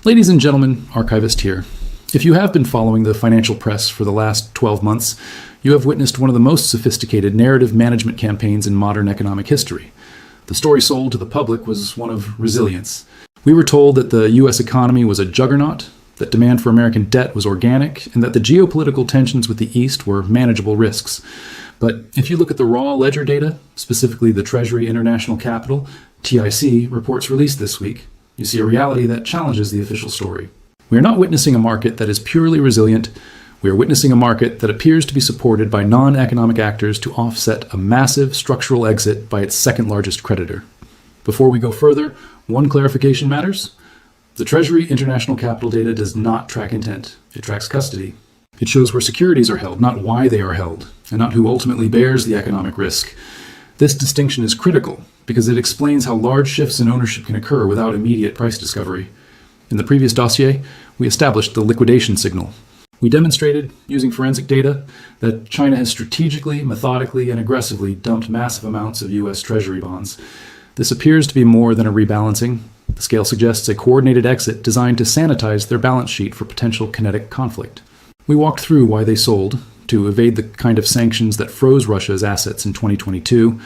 Ladies and gentlemen, Archivist here. If you have been following the financial press for the last 12 months, you have witnessed one of the most sophisticated narrative management campaigns in modern economic history. The story sold to the public was one of resilience. We were told that the U.S. economy was a juggernaut, that demand for American debt was organic, and that the geopolitical tensions with the East were manageable risks. But if you look at the raw ledger data, specifically the Treasury International Capital, TIC, reports released this week, you see a reality that challenges the official story. We are not witnessing a market that is purely resilient. We are witnessing a market that appears to be supported by non-economic actors to offset a massive structural exit by its second largest creditor. Before we go further, one clarification matters. The Treasury International Capital data does not track intent. It tracks custody. It shows where securities are held, not why they are held, and not who ultimately bears the economic risk. This distinction is critical because it explains how large shifts in ownership can occur without immediate price discovery. In the previous dossier, we established the liquidation signal. We demonstrated, using forensic data, that China has strategically, methodically, and aggressively dumped massive amounts of U.S. Treasury bonds. This appears to be more than a rebalancing. The scale suggests a coordinated exit designed to sanitize their balance sheet for potential kinetic conflict. We walked through why they sold, to evade the kind of sanctions that froze Russia's assets in 2022,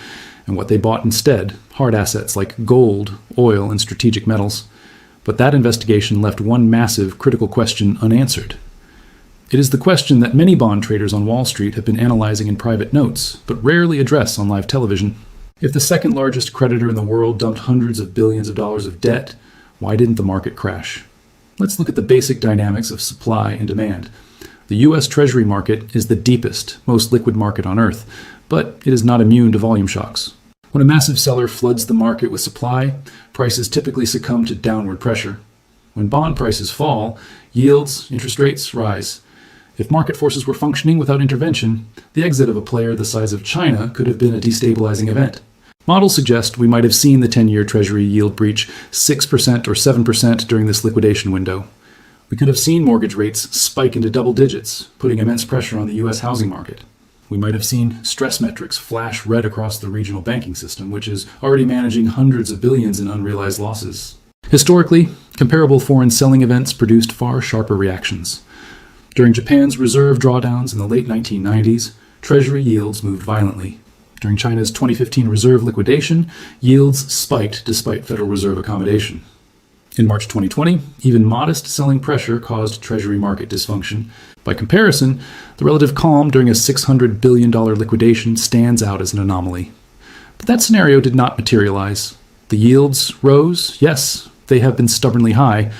and what they bought instead, hard assets like gold, oil, and strategic metals. But that investigation left one massive, critical question unanswered. It is the question that many bond traders on Wall Street have been analyzing in private notes, but rarely address on live television. If the second largest creditor in the world dumped hundreds of billions of dollars of debt, why didn't the market crash? Let's look at the basic dynamics of supply and demand. The U.S. Treasury market is the deepest, most liquid market on Earth, but it is not immune to volume shocks. When a massive seller floods the market with supply, prices typically succumb to downward pressure. When bond prices fall, yields, interest rates rise. If market forces were functioning without intervention, the exit of a player the size of China could have been a destabilizing event. Models suggest we might have seen the 10-year Treasury yield breach 6% or 7% during this liquidation window. We could have seen mortgage rates spike into double digits, putting immense pressure on the U.S. housing market. We might have seen stress metrics flash red across the regional banking system, which is already managing hundreds of billions in unrealized losses. Historically, comparable foreign selling events produced far sharper reactions. During Japan's reserve drawdowns in the late 1990s, Treasury yields moved violently. During China's 2015 reserve liquidation, yields spiked despite Federal Reserve accommodation. In March 2020, even modest selling pressure caused Treasury market dysfunction. By comparison, the relative calm during a $600 billion liquidation stands out as an anomaly. But that scenario did not materialize. The yields rose, yes, they have been stubbornly high,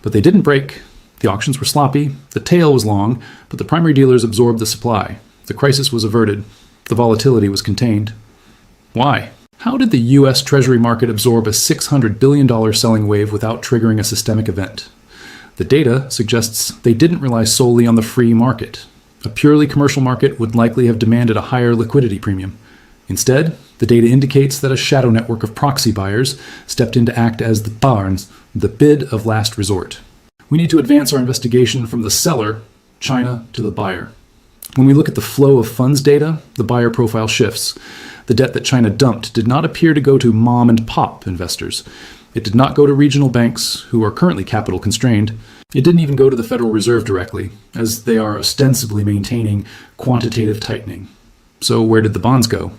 but they didn't break. The auctions were sloppy, the tail was long, but the primary dealers absorbed the supply. The crisis was averted. The volatility was contained. Why? How did the U.S. Treasury market absorb a $600 billion selling wave without triggering a systemic event? The data suggests they didn't rely solely on the free market. A purely commercial market would likely have demanded a higher liquidity premium. Instead, the data indicates that a shadow network of proxy buyers stepped in to act as the barns, the bid of last resort. We need to advance our investigation from the seller, China, to the buyer. When we look at the flow of funds data, the buyer profile shifts. The debt that China dumped did not appear to go to mom and pop investors. It did not go to regional banks, who are currently capital constrained. It didn't even go to the Federal Reserve directly, as they are ostensibly maintaining quantitative tightening. So where did the bonds go?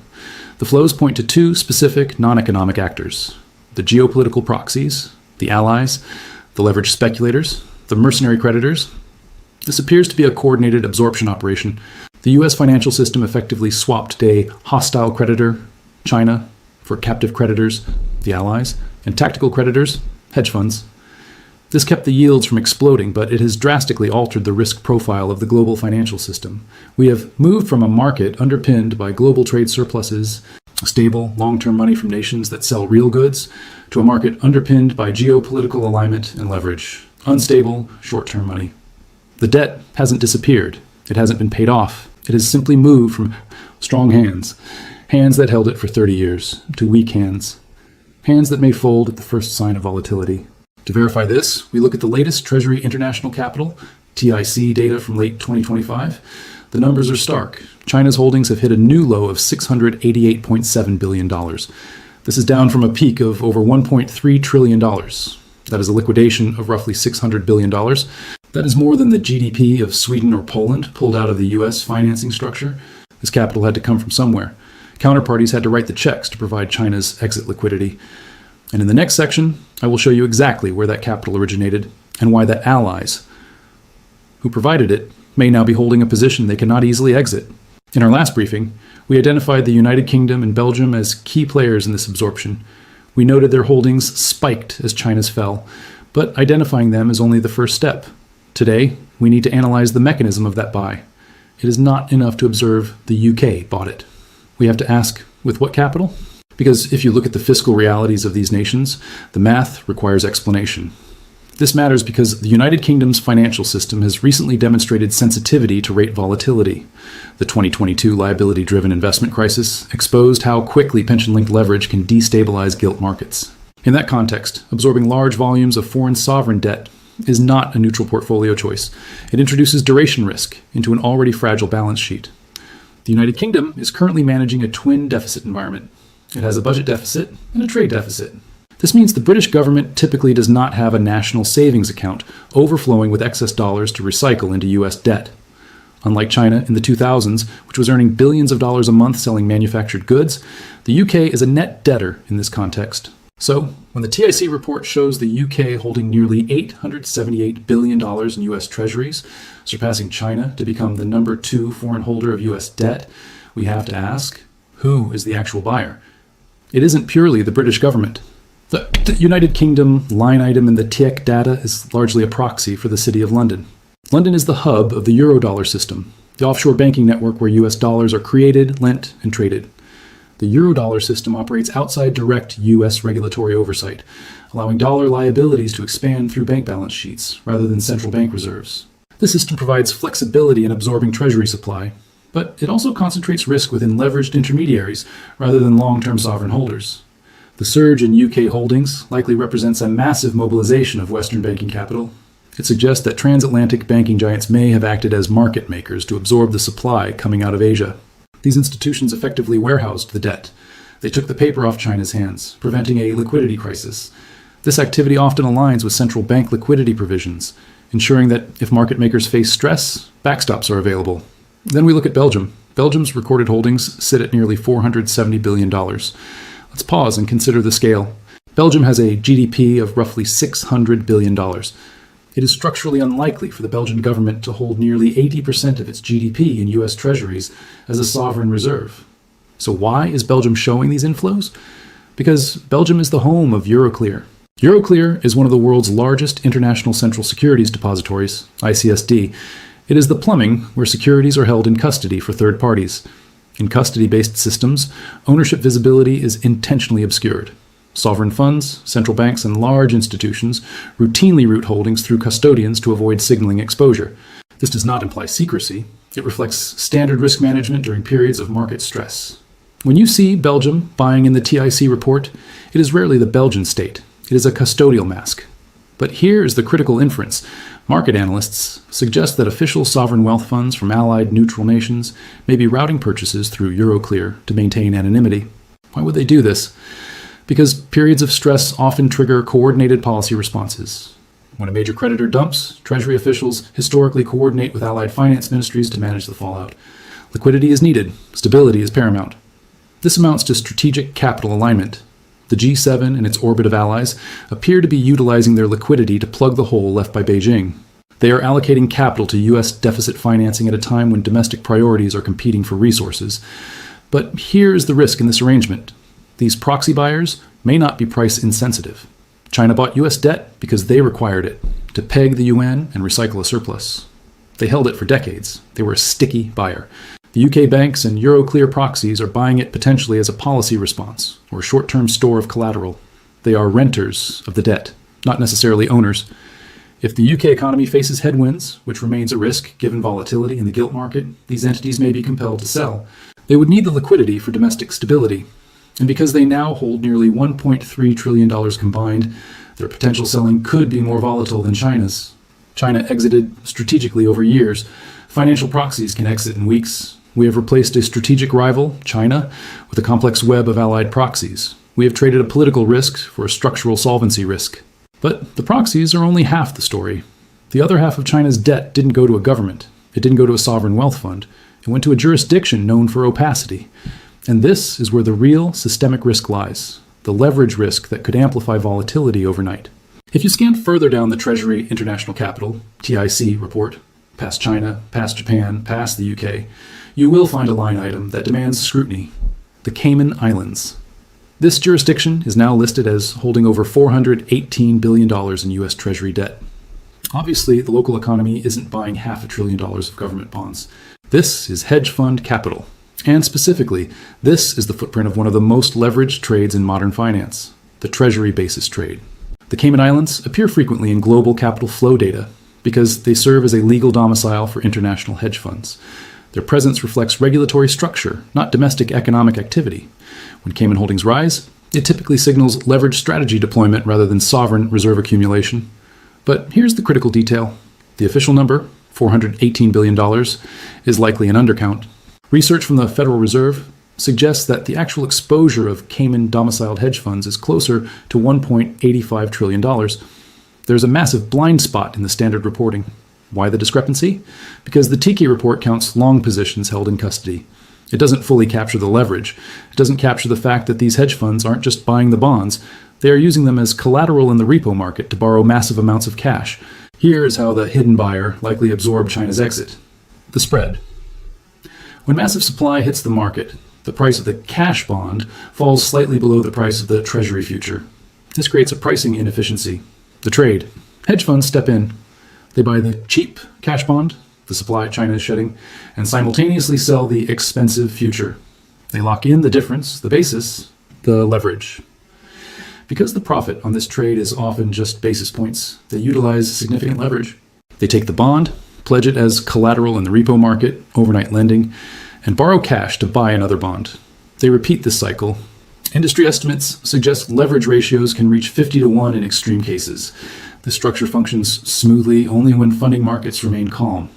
The flows point to two specific non-economic actors: the geopolitical proxies, the allies, the leveraged speculators, the mercenary creditors. This appears to be a coordinated absorption operation. The U.S. financial system effectively swapped a hostile creditor, China, for captive creditors, the allies, and tactical creditors, hedge funds. This kept the yields from exploding, but it has drastically altered the risk profile of the global financial system. We have moved from a market underpinned by global trade surpluses, stable, long-term money from nations that sell real goods, to a market underpinned by geopolitical alignment and leverage, unstable, short-term money. The debt hasn't disappeared. It hasn't been paid off. It has simply moved from strong hands, hands that held it for 30 years, to weak hands, hands that may fold at the first sign of volatility. To verify this, we look at the latest Treasury International Capital, TIC data from late 2025. The numbers are stark. China's holdings have hit a new low of $688.7 billion. This is down from a peak of over $1.3 trillion. That is a liquidation of roughly $600 billion. That is more than the GDP of Sweden or Poland pulled out of the US financing structure. This capital had to come from somewhere. Counterparties had to write the checks to provide China's exit liquidity. And in the next section, I will show you exactly where that capital originated and why the allies who provided it may now be holding a position they cannot easily exit. In our last briefing, we identified the United Kingdom and Belgium as key players in this absorption. We noted their holdings spiked as China's fell, but identifying them is only the first step. Today, we need to analyze the mechanism of that buy. It is not enough to observe the UK bought it. We have to ask, with what capital? Because if you look at the fiscal realities of these nations, the math requires explanation. This matters because the United Kingdom's financial system has recently demonstrated sensitivity to rate volatility. The 2022 liability-driven investment crisis exposed how quickly pension-linked leverage can destabilize gilt markets. In that context, absorbing large volumes of foreign sovereign debt is not a neutral portfolio choice. It introduces duration risk into an already fragile balance sheet. The United Kingdom is currently managing a twin deficit environment. It has a budget deficit and a trade deficit. This means the British government typically does not have a national savings account overflowing with excess dollars to recycle into US debt. Unlike China in the 2000s, which was earning billions of dollars a month selling manufactured goods, the UK is a net debtor in this context. So, when the TIC report shows the UK holding nearly $878 billion in US treasuries, surpassing China to become the number 2 foreign holder of US debt, we have to ask, who is the actual buyer? It isn't purely the British government. The United Kingdom line item in the TIC data is largely a proxy for the City of London. London is the hub of the Eurodollar system, the offshore banking network where US dollars are created, lent, and traded. The Eurodollar system operates outside direct US regulatory oversight, allowing dollar liabilities to expand through bank balance sheets rather than central bank reserves. This system provides flexibility in absorbing treasury supply, but it also concentrates risk within leveraged intermediaries rather than long-term sovereign holders. The surge in UK holdings likely represents a massive mobilization of Western banking capital. It suggests that transatlantic banking giants may have acted as market makers to absorb the supply coming out of Asia. These institutions effectively warehoused the debt. They took the paper off China's hands, preventing a liquidity crisis. This activity often aligns with central bank liquidity provisions, ensuring that if market makers face stress, backstops are available. Then we look at Belgium. Belgium's recorded holdings sit at nearly $470 billion. Let's pause and consider the scale. Belgium has a GDP of roughly $600 billion. It is structurally unlikely for the Belgian government to hold nearly 80% of its GDP in US treasuries as a sovereign reserve. So why is Belgium showing these inflows? Because Belgium is the home of Euroclear. Euroclear is one of the world's largest international central securities depositories, ICSD. It is the plumbing where securities are held in custody for third parties. In custody-based systems, ownership visibility is intentionally obscured. Sovereign funds, central banks, and large institutions routinely route holdings through custodians to avoid signaling exposure. This does not imply secrecy. It reflects standard risk management during periods of market stress. When you see Belgium buying in the TIC report, it is rarely the Belgian state. It is a custodial mask. But here is the critical inference. Market analysts suggest that official sovereign wealth funds from allied neutral nations may be routing purchases through Euroclear to maintain anonymity. Why would they do this? Because periods of stress often trigger coordinated policy responses. When a major creditor dumps, Treasury officials historically coordinate with allied finance ministries to manage the fallout. Liquidity is needed. Stability is paramount. This amounts to strategic capital alignment. The G7 and its orbit of allies appear to be utilizing their liquidity to plug the hole left by Beijing. They are allocating capital to U.S. deficit financing at a time when domestic priorities are competing for resources. But here is the risk in this arrangement. These proxy buyers may not be price insensitive. China bought U.S. debt because they required it, to peg the UN and recycle a surplus. They held it for decades. They were a sticky buyer. The UK banks and Euroclear proxies are buying it potentially as a policy response or a short-term store of collateral. They are renters of the debt, not necessarily owners. If the UK economy faces headwinds, which remains a risk given volatility in the gilt market, these entities may be compelled to sell. They would need the liquidity for domestic stability. And because they now hold nearly $1.3 trillion combined, their potential selling could be more volatile than China's. China exited strategically over years. Financial proxies can exit in weeks. We have replaced a strategic rival, China, with a complex web of allied proxies. We have traded a political risk for a structural solvency risk. But the proxies are only half the story. The other half of China's debt didn't go to a government. It didn't go to a sovereign wealth fund. It went to a jurisdiction known for opacity. And this is where the real systemic risk lies, the leverage risk that could amplify volatility overnight. If you scan further down the Treasury International Capital, TIC report, past China, past Japan, past the UK, you will find a line item that demands scrutiny: the Cayman Islands. This jurisdiction is now listed as holding over $418 billion in U.S. Treasury debt. Obviously, the local economy isn't buying $500 billion of government bonds. This is hedge fund capital. And specifically, this is the footprint of one of the most leveraged trades in modern finance, the Treasury basis trade. The Cayman Islands appear frequently in global capital flow data because they serve as a legal domicile for international hedge funds. Their presence reflects regulatory structure, not domestic economic activity. When Cayman holdings rise, it typically signals leveraged strategy deployment rather than sovereign reserve accumulation. But here's the critical detail. The official number, $418 billion, is likely an undercount. Research from the Federal Reserve suggests that the actual exposure of Cayman-domiciled hedge funds is closer to $1.85 trillion. There's a massive blind spot in the standard reporting. Why the discrepancy? Because the Tiki report counts long positions held in custody. It doesn't fully capture the leverage. It doesn't capture the fact that these hedge funds aren't just buying the bonds. They are using them as collateral in the repo market to borrow massive amounts of cash. Here is how the hidden buyer likely absorbed China's exit. The spread. When massive supply hits the market, the price of the cash bond falls slightly below the price of the Treasury future. This creates a pricing inefficiency. The trade. Hedge funds step in. They buy the cheap cash bond, the supply China is shedding, and simultaneously sell the expensive future. They lock in the difference, the basis, the leverage. Because the profit on this trade is often just basis points, they utilize significant leverage. They take the bond, pledge it as collateral in the repo market, overnight lending, and borrow cash to buy another bond. They repeat this cycle. Industry estimates suggest leverage ratios can reach 50 to 1 in extreme cases. This structure functions smoothly only when funding markets remain calm.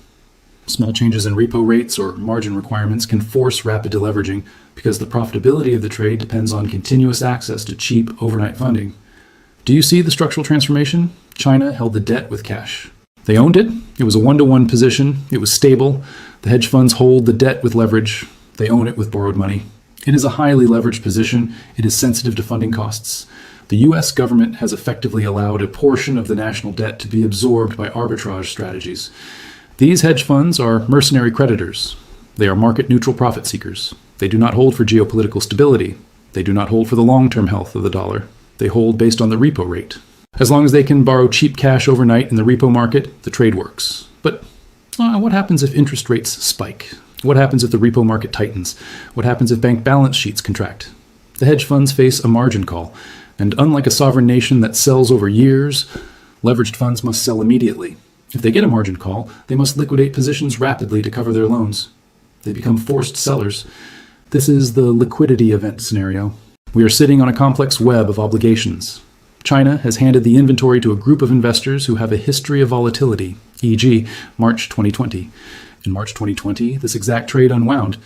Small changes in repo rates or margin requirements can force rapid deleveraging because the profitability of the trade depends on continuous access to cheap overnight funding. Do you see the structural transformation? China held the debt with cash. They owned it. It was a 1-to-1 position. It was stable. The hedge funds hold the debt with leverage. They own it with borrowed money. It is a highly leveraged position. It is sensitive to funding costs. The U.S. government has effectively allowed a portion of the national debt to be absorbed by arbitrage strategies. These hedge funds are mercenary creditors. They are market-neutral profit seekers. They do not hold for geopolitical stability. They do not hold for the long-term health of the dollar. They hold based on the repo rate. As long as they can borrow cheap cash overnight in the repo market, the trade works. But what happens if interest rates spike? What happens if the repo market tightens? What happens if bank balance sheets contract? The hedge funds face a margin call. And unlike a sovereign nation that sells over years, leveraged funds must sell immediately. If they get a margin call, they must liquidate positions rapidly to cover their loans. They become forced sellers. This is the liquidity event scenario. We are sitting on a complex web of obligations. China has handed the inventory to a group of investors who have a history of volatility, e.g., March 2020. In March 2020, this exact trade unwound.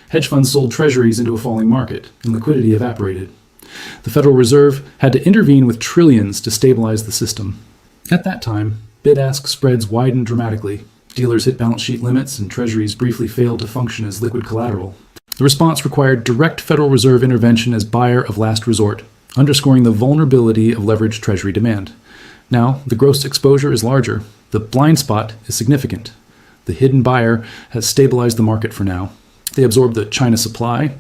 Hedge funds sold treasuries into a falling market, and liquidity evaporated. The Federal Reserve had to intervene with trillions to stabilize the system. At that time, bid-ask spreads widened dramatically. Dealers hit balance sheet limits, and treasuries briefly failed to function as liquid collateral. The response required direct Federal Reserve intervention as buyer of last resort, underscoring the vulnerability of leveraged treasury demand. Now, the gross exposure is larger. The blind spot is significant. The hidden buyer has stabilized the market for now. They absorbed the China supply,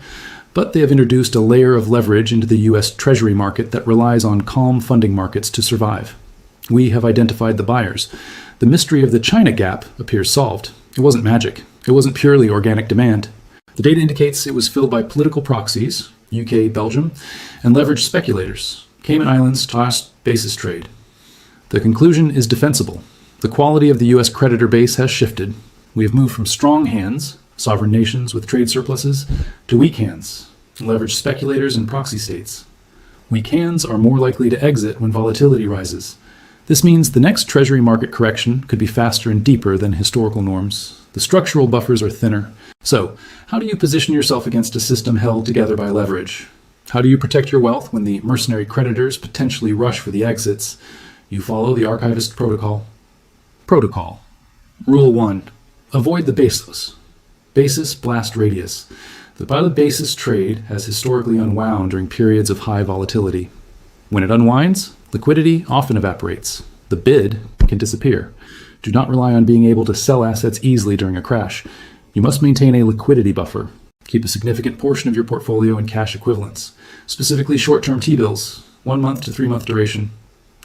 but they have introduced a layer of leverage into the U.S. Treasury market that relies on calm funding markets to survive. We have identified the buyers. The mystery of the China gap appears solved. It wasn't magic. It wasn't purely organic demand. The data indicates it was filled by political proxies, UK, Belgium, and leveraged speculators, Cayman Islands tossed basis trade. The conclusion is defensible. The quality of the U.S. creditor base has shifted. We have moved from strong hands, sovereign nations with trade surpluses, to weak hands, leveraged speculators and proxy states. Weak hands are more likely to exit when volatility rises. This means the next treasury market correction could be faster and deeper than historical norms. The structural buffers are thinner. So, how do you position yourself against a system held together by leverage? How do you protect your wealth when the mercenary creditors potentially rush for the exits? You follow the archivist protocol. Protocol. Rule 1. Avoid the basis. Basis blast radius. The by the basis trade has historically unwound during periods of high volatility. When it unwinds, liquidity often evaporates. The bid can disappear. Do not rely on being able to sell assets easily during a crash. You must maintain a liquidity buffer. Keep a significant portion of your portfolio in cash equivalents, specifically short-term T-bills, 1 month to 3 month duration.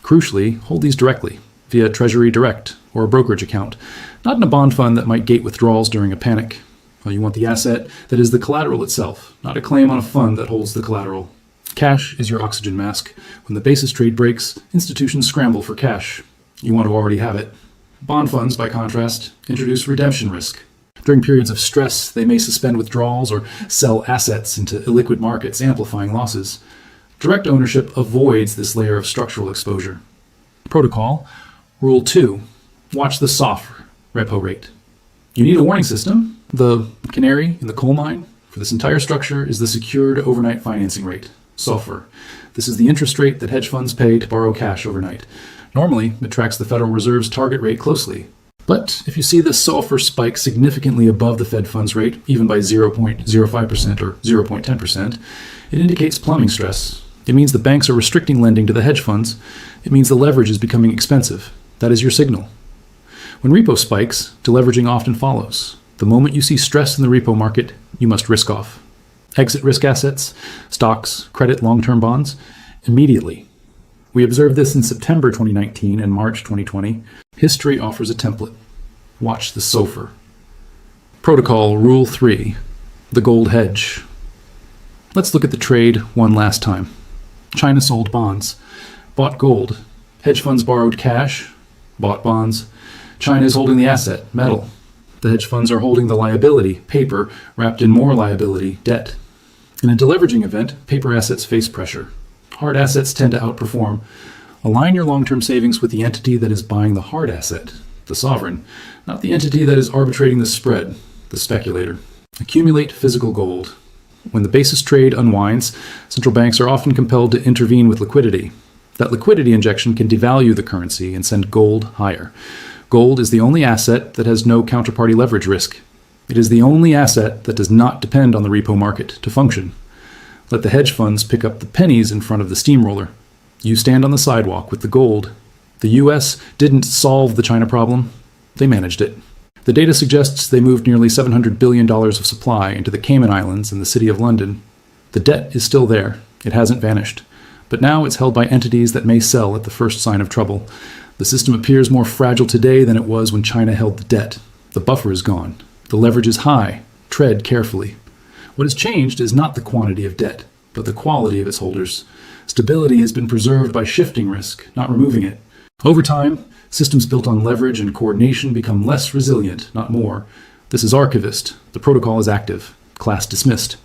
Crucially, hold these directly, via Treasury Direct or a brokerage account, not in a bond fund that might gate withdrawals during a panic. You want the asset that is the collateral itself, not a claim on a fund that holds the collateral. Cash is your oxygen mask. When the basis trade breaks, institutions scramble for cash. You want to already have it. Bond funds, by contrast, introduce redemption risk. During periods of stress, they may suspend withdrawals or sell assets into illiquid markets, amplifying losses. Direct ownership avoids this layer of structural exposure. Protocol. Rule 2. Watch the SOFR repo rate. You need a warning system. The canary in the coal mine for this entire structure is the Secured Overnight Financing Rate, SOFR. This is the interest rate that hedge funds pay to borrow cash overnight. Normally, it tracks the Federal Reserve's target rate closely. But if you see the SOFR spike significantly above the Fed funds rate, even by 0.05% or 0.10%, it indicates plumbing stress. It means the banks are restricting lending to the hedge funds. It means the leverage is becoming expensive. That is your signal. When repo spikes, deleveraging often follows. The moment you see stress in the repo market, you must risk off. Exit risk assets, stocks, credit, long-term bonds, immediately. We observed this in September 2019 and March 2020. History offers a template. Watch the SOFR. Protocol Rule 3. The gold hedge. Let's look at the trade one last time. China sold bonds, bought gold. Hedge funds borrowed cash, bought bonds. China is holding the asset, metal. The hedge funds are holding the liability, paper, wrapped in more liability, debt. In a deleveraging event, paper assets face pressure. Hard assets tend to outperform. Align your long-term savings with the entity that is buying the hard asset, the sovereign, not the entity that is arbitrating the spread, the speculator. Accumulate physical gold. When the basis trade unwinds, central banks are often compelled to intervene with liquidity. That liquidity injection can devalue the currency and send gold higher. Gold is the only asset that has no counterparty leverage risk. It is the only asset that does not depend on the repo market to function. Let the hedge funds pick up the pennies in front of the steamroller. You stand on the sidewalk with the gold. The U.S. didn't solve the China problem. They managed it. The data suggests they moved nearly $700 billion of supply into the Cayman Islands and the City of London. The debt is still there. It hasn't vanished. But now it's held by entities that may sell at the first sign of trouble. The system appears more fragile today than it was when China held the debt. The buffer is gone. The leverage is high. Tread carefully. What has changed is not the quantity of debt, but the quality of its holders. Stability has been preserved by shifting risk, not removing it. Over time, systems built on leverage and coordination become less resilient, not more. This is archivist. The protocol is active. Class dismissed.